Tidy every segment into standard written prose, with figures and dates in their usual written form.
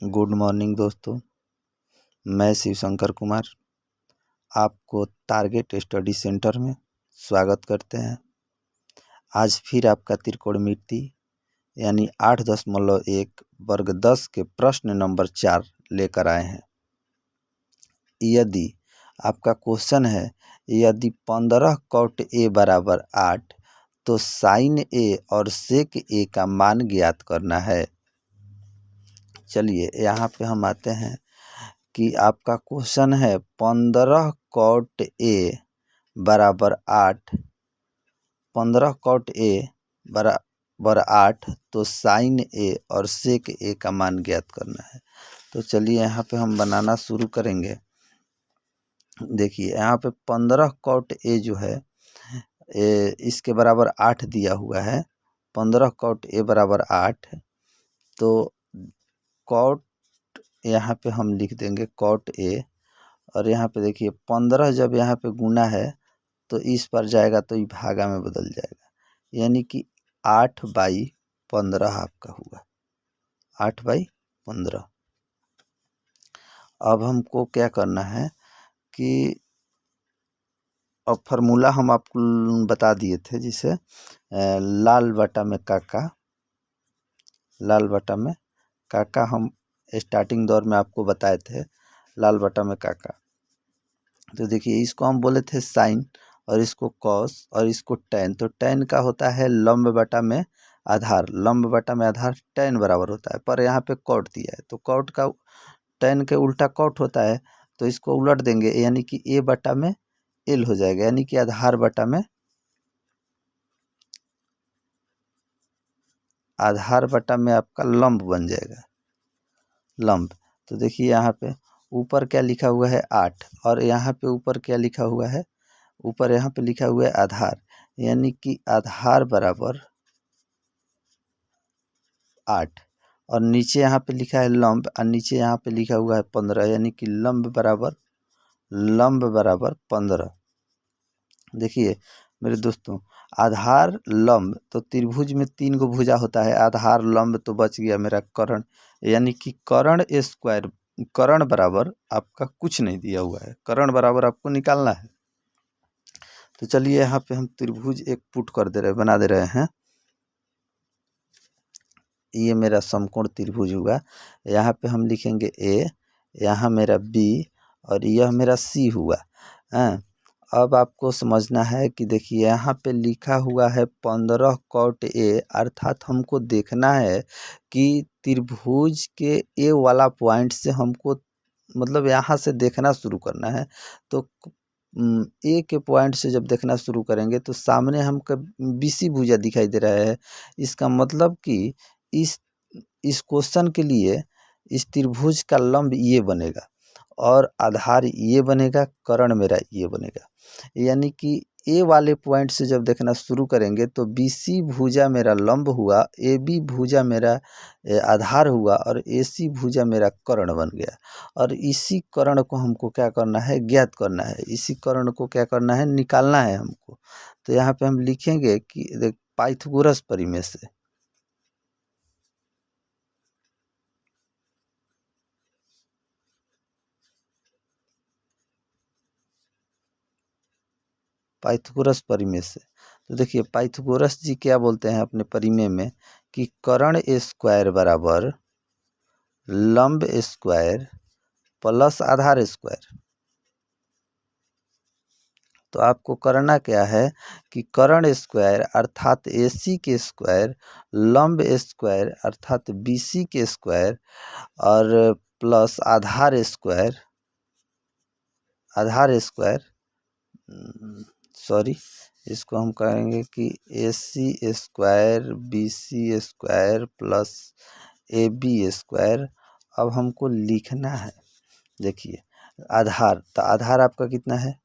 Good morning दोस्तों, मैं शिवशंकर कुमार आपको टारगेट स्टडी सेंटर में स्वागत करते हैं। आज फिर आपका त्रिकोणमिति यानी 8.1 वर्ग 10 के प्रश्न नंबर 4 लेकर आए हैं। यदि आपका क्वेश्चन है, यदि 15 cot a बराबर 8 तो साइन a और सेक a का मान ज्ञात करना है। चलिए यहाँ पे हम आते हैं कि आपका क्वेश्चन है 15 cot a बराबर 8, 15 cot a बराबर 8 तो साइन a और सेक a का मान ज्ञात करना है। तो चलिए यहाँ पे हम बनाना शुरू करेंगे। देखिए यहाँ पे 15 cot a जो है इसके बराबर 8 दिया हुआ है। 15 cot a बराबर 8 तो cot यहाँ पे हम लिख देंगे cot a, और यहाँ पे देखिए 15 जब यहाँ पे गुना है तो इस पर जाएगा तो ये भागा में बदल जाएगा, यानी कि 8/15 आपका हुआ 8/15। अब हमको क्या करना है कि अब फार्मूला हम आपको बता दिए थे, जिसे लाल बटा में काका हम स्टार्टिंग दौर में आपको बताए थे, लाल बटा में काका। तो देखिए इसको हम बोले थे साइन, और इसको कॉस, और इसको टैन। तो टैन का होता है लंब बटा में आधार, लंब बटा में आधार टैन बराबर होता है, पर यहाँ पे कॉट दिया है तो कॉट का टैन के उल्टा कॉट होता है, तो इसको उलट देंगे यानी कि ए बटा में एल हो जाएगा, यानी कि आधार बटा में आपका लंब बन जाएगा, लंब। तो देखिए यहाँ पे ऊपर क्या लिखा हुआ है 8, और यहाँ पे ऊपर क्या लिखा हुआ है, ऊपर यहाँ पे लिखा हुआ है आधार, यानी कि आधार बराबर 8, और नीचे यहाँ पे लिखा है लंब, और नीचे यहाँ पे लिखा हुआ है 15, यानी कि लंब बराबर 15। देखिए मेरे दोस्तों, आधार लंब तो त्रिभुज में 3 गो भुजा होता है, आधार लंब तो बच गया मेरा कर्ण, यानी कि कर्ण स्क्वायर, कर्ण बराबर आपका कुछ नहीं दिया हुआ है, कर्ण बराबर आपको निकालना है। तो चलिए यहाँ पे हम त्रिभुज एक पुट कर दे रहे, बना दे रहे हैं। ये मेरा समकोण त्रिभुज हुआ, यहाँ पे हम लिखेंगे ए, यहाँ मेरा बी, और यह मेरा सी हुआ। अब आपको समझना है कि देखिए यहाँ पे लिखा हुआ है 15 cot a, अर्थात हमको देखना है कि त्रिभुज के ए वाला पॉइंट से हमको मतलब यहाँ से देखना शुरू करना है। तो ए के पॉइंट से जब देखना शुरू करेंगे तो सामने हमको बीसी भुजा दिखाई दे रहा है। इसका मतलब कि इस क्वेश्चन के लिए इस त्रिभुज का लंब ये बनेगा, और आधार ये बनेगा, कर्ण मेरा ये बनेगा, यानी कि ए वाले पॉइंट से जब देखना शुरू करेंगे तो बीसी भुजा मेरा लंब हुआ, ए बी भुजा मेरा आधार हुआ, और ए सी भुजा मेरा कर्ण बन गया। और इसी कर्ण को हमको क्या करना है, ज्ञात करना है, इसी कर्ण को क्या करना है, निकालना है हमको। तो यहाँ पे हम लिखेंगे कि पाइथागोरस परिमेय से, पाइथागोरस परिमेय से। तो देखिए पाइथागोरस जी क्या बोलते हैं अपने परिमेय में कि कर्ण स्क्वायर बराबर लंब स्क्वायर प्लस आधार स्क्वायर। तो आपको करना क्या है कि कर्ण स्क्वायर अर्थात AC के स्क्वायर, लंब स्क्वायर अर्थात BC के स्क्वायर, और प्लस आधार स्क्वायर सॉरी, इसको हम कहेंगे कि AC square BC square plus AB square. अब हमको लिखना है, देखिए आधार, तो आधार आपका कितना है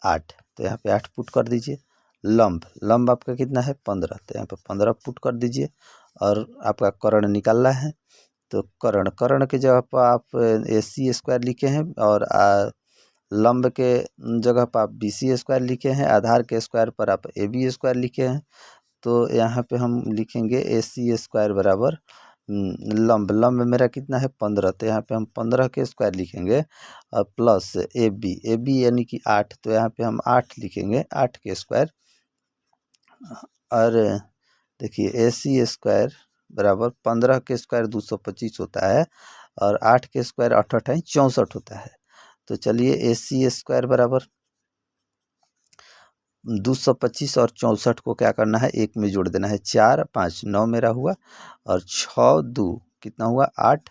8, तो यहाँ पे 8 पुट कर दीजिए। लंब आपका कितना है 15, तो यहाँ पे 15 पुट कर दीजिए। और आपका कर्ण निकालना है, तो कर्ण के जगह पर आप AC स्क्वायर लिखे हैं, और लंब के जगह पर आप BC स्क्वायर लिखे हैं, आधार के स्क्वायर पर आप AB स्क्वायर लिखे हैं। तो यहाँ पे हम लिखेंगे AC स्क्वायर बराबर लंब लंब मेरा कितना है 15, तो यहाँ पे हम 15 के स्क्वायर लिखेंगे और प्लस ए बी यानी कि 8, तो यहाँ पे हम 8 लिखेंगे 8 के स्क्वायर। और देखिए ए सी स्क्वायर बराबर 15 के स्क्वायर 225 होता है और 8 के स्क्वायर 8 8 64 होता है। तो चलिए ए सी स्क्वायर बराबर 225 और 64 को क्या करना है, एक में जोड़ देना है। 4 5 9 मेरा हुआ और 6 2 कितना हुआ 8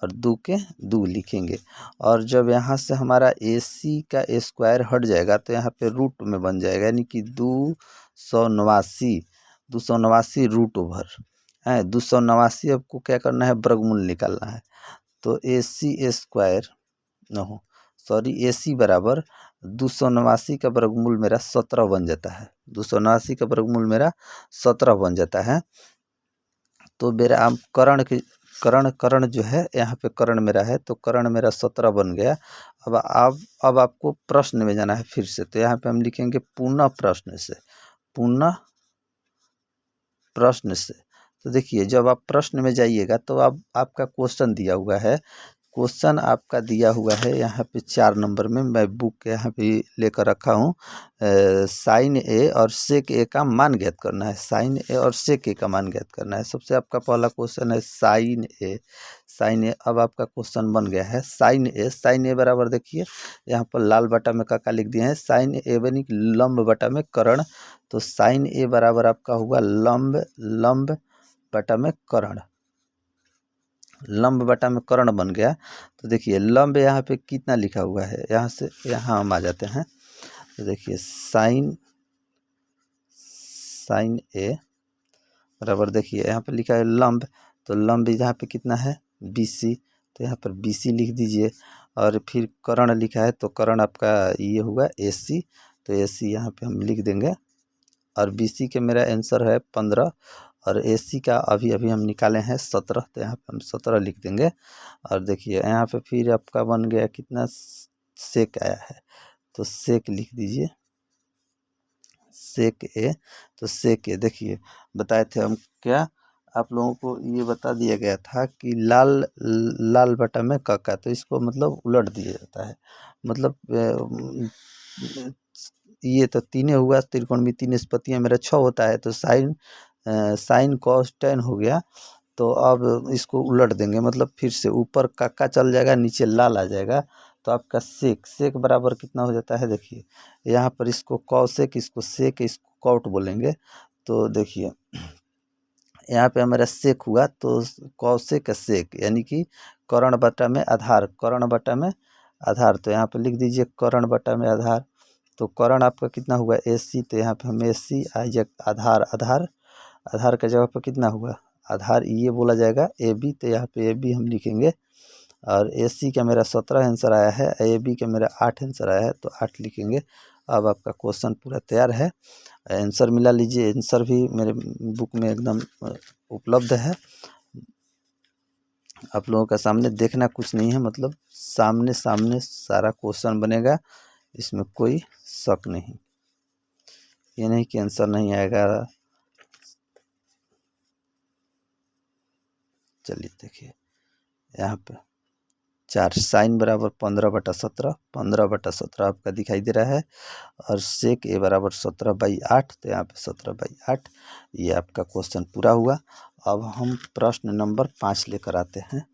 और 2 के 2 लिखेंगे। और जब यहाँ से हमारा ए सी का स्क्वायर हट जाएगा तो यहाँ पे रूट में बन जाएगा, यानी कि 289 रूट ओवर है 289। आपको क्या करना है, वर्गमूल निकालना है। तो ए सी स्क्वायर न सॉरी ए सी बराबर 289 का वर्गमूल मेरा 17 बन जाता है। 289 का वर्गमूल मेरा 17 बन जाता है। तो मेरा आप कर्ण जो है यहाँ पे कर्ण मेरा है, तो कर्ण मेरा 17 बन गया। अब आपको प्रश्न में जाना है फिर से, तो यहाँ पे हम लिखेंगे पुनः प्रश्न से। तो देखिए जब आप प्रश्न में जाइएगा तो आपका क्वेश्चन दिया हुआ है, क्वेश्चन आपका दिया हुआ है यहाँ पे 4 नंबर में, मैं बुक यहाँ पे लेकर रखा हूँ। साइन ए और सेक ए का मान ज्ञात करना है। साइन ए और सेक ए का मान ज्ञात करना है। सबसे आपका पहला क्वेश्चन है साइन ए। अब आपका क्वेश्चन बन गया है साइन ए बराबर देखिए यहाँ पर लाल बटा में का लिख दिए हैं। साइन ए बनी लंब बटा में कर्ण, तो साइन ए बराबर आपका हुआ लंब बटा में कर्ण। लंब बटा में कर्ण बन गया। तो देखिए लंब यहाँ पे कितना लिखा हुआ है, यहाँ से यहाँ हम आ जाते हैं। तो देखिए साइन ए बराबर देखिए यहाँ पे लिखा है लंब, तो लंब यहाँ पे कितना है BC, तो यहाँ पर BC लिख दीजिए। और फिर कर्ण लिखा है, तो कर्ण आपका ये हुआ AC, तो AC यहाँ पे हम लिख देंगे। और BC के मेरा आंसर है 15 और AC का अभी हम निकाले हैं 17, तो यहाँ पे हम 17 लिख देंगे। और देखिए यहाँ पे फिर आपका बन गया कितना, सेक आया है, तो सेक लिख दीजिए सेक ए। तो सेक ए देखिए बताए थे हम क्या, आप लोगों को ये बता दिया गया था कि लाल बटा में कक्का, तो इसको मतलब उलट दिया जाता है। मतलब ये तो तीन हुआ, त्रिकोणमिति निष्पत्तियाँ मेरा 6 होता है, तो साइन कॉस टेन हो गया। तो अब इसको उलट देंगे, मतलब फिर से ऊपर काका चल जाएगा, नीचे लाल आ जाएगा। तो आपका सेक बराबर कितना हो जाता है, देखिए यहाँ पर इसको कौसेक, इसको सेक, इसको कॉट बोलेंगे। तो देखिए यहाँ पे हमारा सेक हुआ, तो कौसेक सेक यानी कि कर्ण बटा में आधार, तो यहाँ पे लिख दीजिए कर्ण बटा में आधार। तो कर्ण आपका कितना हुआ AC, तो यहाँ पे हम AC आधार का जगह पर कितना हुआ आधार, ये बोला जाएगा AB, तो यहाँ पे AB हम लिखेंगे। और AC का मेरा 17 आंसर आया है, AB का मेरा 8 आंसर आया है, तो 8 लिखेंगे। अब आपका क्वेश्चन पूरा तैयार है, आंसर मिला लीजिए। आंसर भी मेरे बुक में एकदम उपलब्ध है, आप लोगों का सामने देखना कुछ नहीं है, मतलब सामने सारा क्वेश्चन बनेगा, इसमें कोई शक नहीं। ये नहीं कि आंसर नहीं आएगा। चलिए देखिए यहाँ पे 4 साइन बराबर 15/17 आपका दिखाई दे रहा है। और सेक ए बराबर 17/8, तो यहाँ पे 17/8 ये आपका क्वेश्चन पूरा हुआ। अब हम प्रश्न नंबर 5 लेकर आते हैं।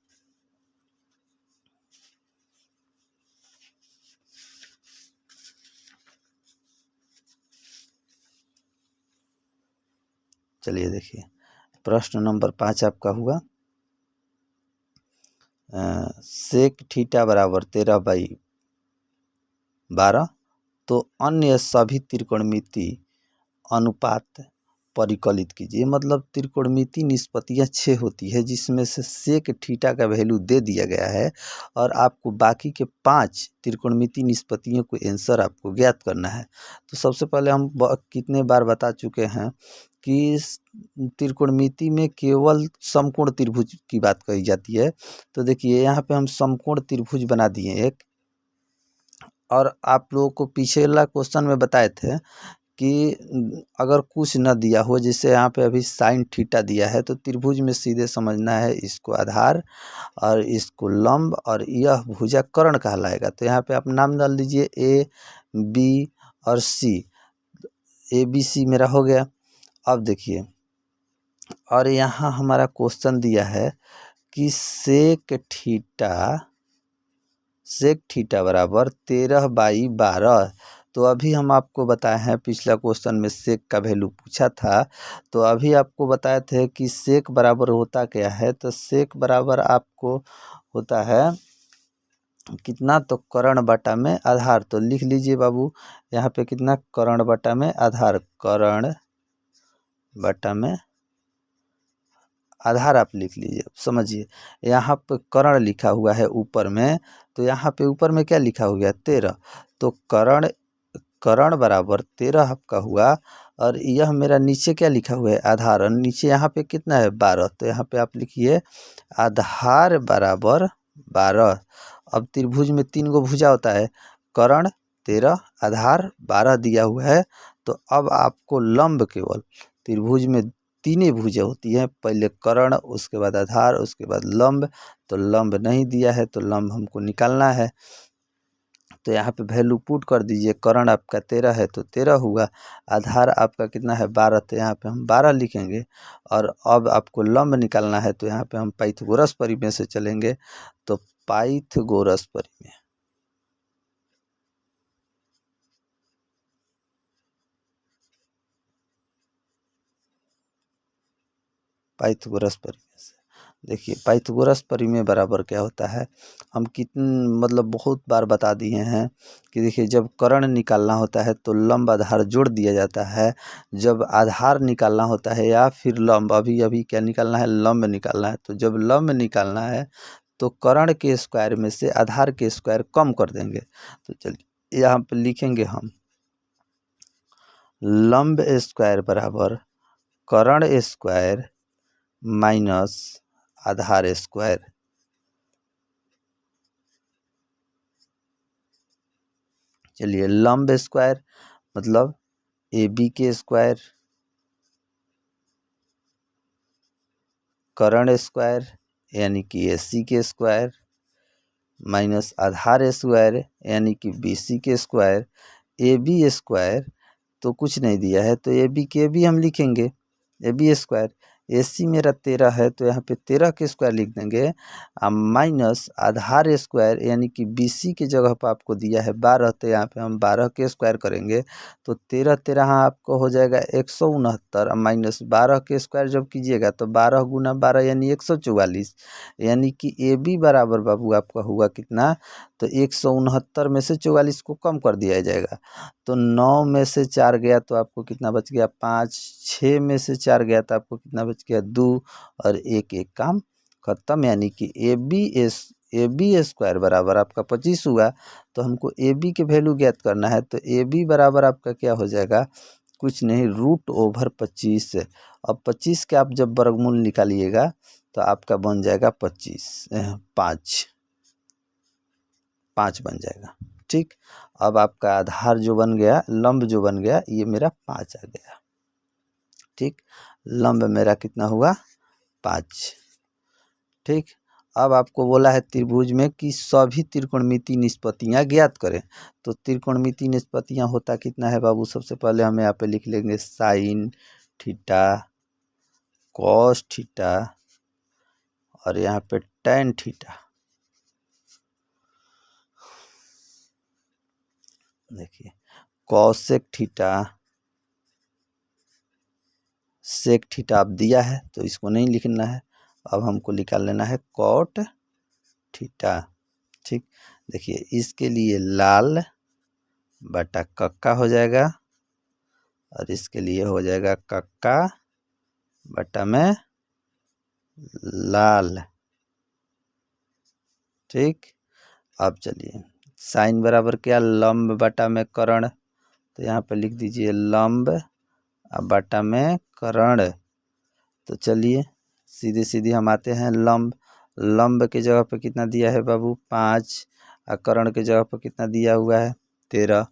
चलिए देखिए प्रश्न नंबर 5 आपका हुआ सेक थीटा बराबर 13/12, तो अन्य सभी त्रिकोणमिति अनुपात परिकलित कीजिए। मतलब त्रिकोणमिति निष्पत्तियाँ 6 होती है, जिसमें से सेक थीटा का वैल्यू दे दिया गया है और आपको बाकी के 5 त्रिकोणमिति निष्पत्तियों को आंसर आपको ज्ञात करना है। तो सबसे पहले हम कितने बार बता चुके हैं कि त्रिकोणमिति में केवल समकोण त्रिभुज की बात कही जाती है। तो देखिए यहाँ पे हम समकोण त्रिभुज बना दिए एक, और आप लोगों को पिछला क्वेश्चन में बताए थे कि अगर कुछ न दिया हो, जैसे यहाँ पे अभी साइन थीटा दिया है, तो त्रिभुज में सीधे समझना है इसको आधार और इसको लंब, और यह भुजा कर्ण कहलाएगा। तो यहाँ पे आप नाम डाल दीजिए ए बी और सी। ए बी सी मेरा हो गया। अब देखिए, और यहाँ हमारा क्वेश्चन दिया है कि सेक थीटा बराबर 13/12। तो अभी हम आपको बताए हैं, पिछला क्वेश्चन में सेक का वैल्यू पूछा था, तो अभी आपको बताए थे कि सेक बराबर होता क्या है। तो सेक बराबर आपको होता है कितना, तो कर्ण बटा में आधार। तो लिख लीजिए बाबू, यहाँ पे कितना, कर्ण बटा में आधार, कर्ण बटा में आधार आप लिख लीजिए। समझिए, यहाँ पे कर्ण लिखा हुआ है ऊपर में, तो यहाँ पे ऊपर में क्या लिखा हुआ है, 13। तो कर्ण बराबर 13 आपका हुआ, और यह मेरा नीचे क्या लिखा हुआ है, आधार, और नीचे यहाँ पे कितना है, 12। तो यहाँ पे आप लिखिए आधार बराबर 12। अब त्रिभुज में 3 गो भुजा होता है, कर्ण 13, आधार 12 दिया हुआ है। तो अब आपको लंब, केवल त्रिभुज में 3 ही भुजा होती हैं, पहले कर्ण, उसके बाद आधार, उसके बाद लंब। तो लंब नहीं दिया है, तो लंब हमको निकालना है। तो यहाँ पे वैल्यू पुट कर दीजिए, कर्ण आपका 13 है तो 13 हुआ, आधार आपका कितना है, 12, तो यहाँ पे हम 12 लिखेंगे। और अब आपको लंब निकालना है, तो यहाँ पे हम पाइथागोरस परिमेय से चलेंगे। तो पाइथागोरस परिमेय, पाइथागोरस परिमेय से देखिए, पाइथागोरस परिमेय बराबर क्या होता है, हम मतलब बहुत बार बता दिए हैं कि देखिए, जब कर्ण निकालना होता है तो लंब आधार जोड़ दिया जाता है। जब आधार निकालना होता है या फिर लंब, अभी अभी क्या निकालना है, लंब निकालना है। तो जब लंब निकालना है तो कर्ण के स्क्वायर में से आधार के स्क्वायर कम कर देंगे। तो चलिए, यहाँ पर लिखेंगे हम लंब स्क्वायर बराबर कर्ण स्क्वायर माइनस आधार स्क्वायर। चलिए, लंब स्क्वायर मतलब ए बी के स्क्वायर, कर्ण स्क्वायर यानी कि ए सी के स्क्वायर, माइनस आधार स्क्वायर यानी कि बी सी के स्क्वायर। ए बी स्क्वायर तो कुछ नहीं दिया है, तो ए बी के भी हम लिखेंगे ए बी स्क्वायर। ए सी मेरा 13 है, तो यहाँ पे 13 के स्क्वायर लिख देंगे, माइनस आधार स्क्वायर यानी कि बी सी की जगह पर आपको दिया है 12, तो यहाँ पे हम 12 के स्क्वायर करेंगे। तो 13 13 आपको हो जाएगा 169, माइनस 12 के स्क्वायर जब कीजिएगा तो 12 गुना 12 यानी 144, यानी कि ए बी बराबर बाबू आपका हुआ कितना, तो 169 में से 44 को कम कर दिया जाएगा। तो 9 में से 4 गया तो आपको कितना बच गया, 5। 6 में से 4 गया तो आपको कितना बच गया, 2, और एक काम खत्म। यानी कि ए बी स्क्वायर बराबर आपका 25 हुआ। तो हमको ए बी के वैल्यू ज्ञात करना है, तो ए बी बराबर आपका क्या हो जाएगा, कुछ नहीं, √25। अब 25 के आप जब वर्गमूल निकालिएगा तो आपका बन जाएगा 25, 5 बन जाएगा। ठीक, अब आपका आधार जो बन गया, लंब जो बन गया, ये मेरा 5 आ गया। ठीक, लंब मेरा कितना हुआ, 5। ठीक, अब आपको बोला है त्रिभुज में कि सभी त्रिकोणमितीय निष्पत्तियां ज्ञात करें। तो त्रिकोणमितीय निष्पत्तियां होता कितना है बाबू, सबसे पहले हम यहाँ पे लिख लेंगे साइन थीटा, कॉस थीटा, और यहाँ पे टैन थीटा। देखिए, कॉसेक थीटा, सेक थीटा आप दिया है तो इसको नहीं लिखना है, अब हमको निकाल लेना है कॉट थीटा। ठीक, देखिए, इसके लिए लाल बटा कक्का हो जाएगा, और इसके लिए हो जाएगा कक्का बटा में लाल। ठीक, अब चलिए, साइन बराबर क्या, लंब बटा में कर्ण। तो यहाँ पे लिख दीजिए लंब बटा में कर्ण। तो चलिए, सीधे सीधे हम आते हैं लंब। लंब के जगह पे कितना दिया है बाबू, 5, और कर्ण के जगह पे कितना दिया हुआ है, 13।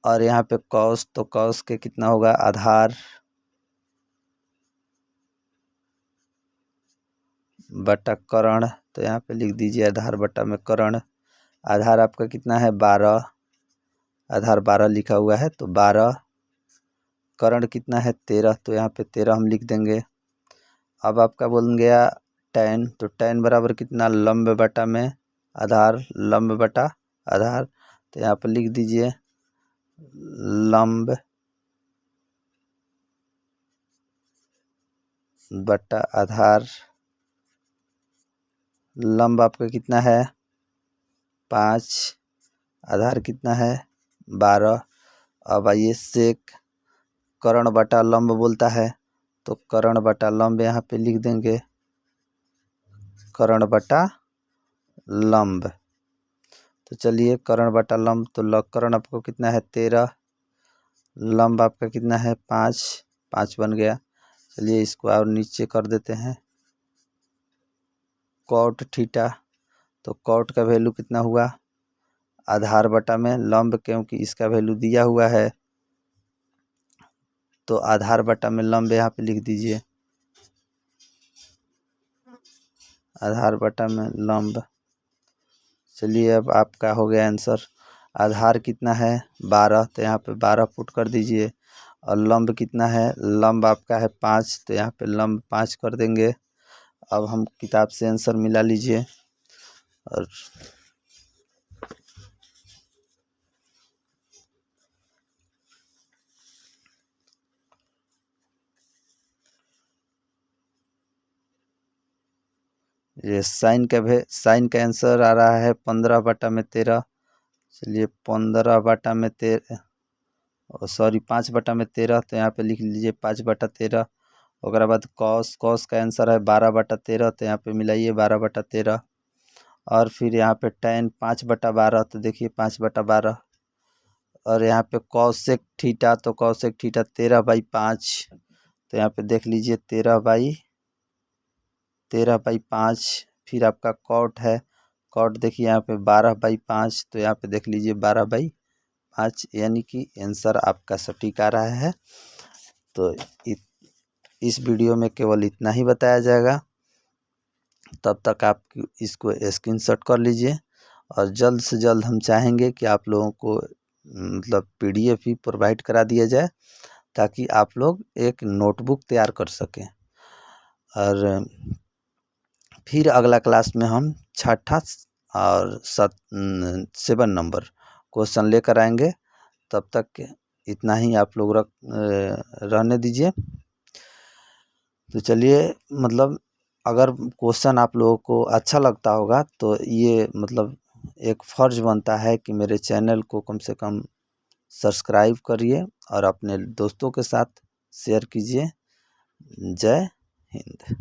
और यहाँ पे कॉस, तो कॉस के कितना होगा आधार बटा कर्ण, तो यहाँ पे लिख दीजिए आधार बटा में कर्ण। आधार आपका कितना है 12, आधार 12 लिखा हुआ है तो 12, कर्ण कितना है 13, तो यहाँ पे 13 हम लिख देंगे। अब आपका बोल गया tan, तो tan बराबर कितना लंब बटा में आधार, लंब बटा आधार, तो यहाँ पर लिख दीजिए लंब बटा आधार। लंब आपका कितना है 5, आधार कितना है 12। अब आइए सेक, कर्ण बटा लंब बोलता है तो कर्ण बटा लंब यहाँ पे लिख देंगे, कर्ण बटा लंब। तो चलिए कर्ण बटा लंब, तो कर्ण आपको कितना है 13, लंब आपका कितना है 5, 5 बन गया। चलिए इसको और नीचे कर देते हैं, कॉट थीटा, तो कॉट का वैल्यू कितना हुआ आधार बटा में लंब, क्योंकि इसका वैल्यू दिया हुआ है तो आधार बटा में लंब यहाँ पे लिख दीजिए, आधार बटा में लंब। चलिए अब आपका हो गया आंसर। आधार कितना है 12, तो यहाँ पे 12 पुट कर दीजिए, और लंब कितना है, लंब आपका है 5, तो यहाँ पे लंब 5 कर देंगे। अब हम किताब से आंसर मिला लीजिए। और ये साइन का आंसर आ रहा है 15 बटा में 13। चलिए 15 बटा में 13, सॉरी 5 बटा में 13, तो यहाँ पे लिख लीजिए 5 बटा 13। उसके बाद कॉस का आंसर है 12 बटा 13, तो यहाँ पे मिलाइए 12 बटा 13। और फिर यहाँ पे tan 5 बटा 12, तो देखिए 5 बटा 12। और यहाँ पे कॉसेक थीटा, तो कॉसेक थीटा 13/5, तो यहाँ पे देख लीजिए 13/5। फिर आपका कॉट है, कॉट देखिए यहाँ पे 12/5, तो यहाँ पे देख लीजिए 12/5, यानी कि आंसर आपका सटीक आ रहा है। तो इस वीडियो में केवल इतना ही बताया जाएगा। तब तक आप इसको स्क्रीनशॉट कर लीजिए, और जल्द से जल्द हम चाहेंगे कि आप लोगों को मतलब PDF भी प्रोवाइड करा दिया जाए, ताकि आप लोग एक नोटबुक तैयार कर सकें। और फिर अगला क्लास में हम छठा और 7 नंबर क्वेश्चन लेकर आएंगे। तब तक इतना ही आप लोग रहने दीजिए। तो चलिए, मतलब अगर क्वेश्चन आप लोगों को अच्छा लगता होगा तो ये मतलब एक फ़र्ज बनता है कि मेरे चैनल को कम से कम सब्सक्राइब करिए और अपने दोस्तों के साथ शेयर कीजिए। जय हिंद।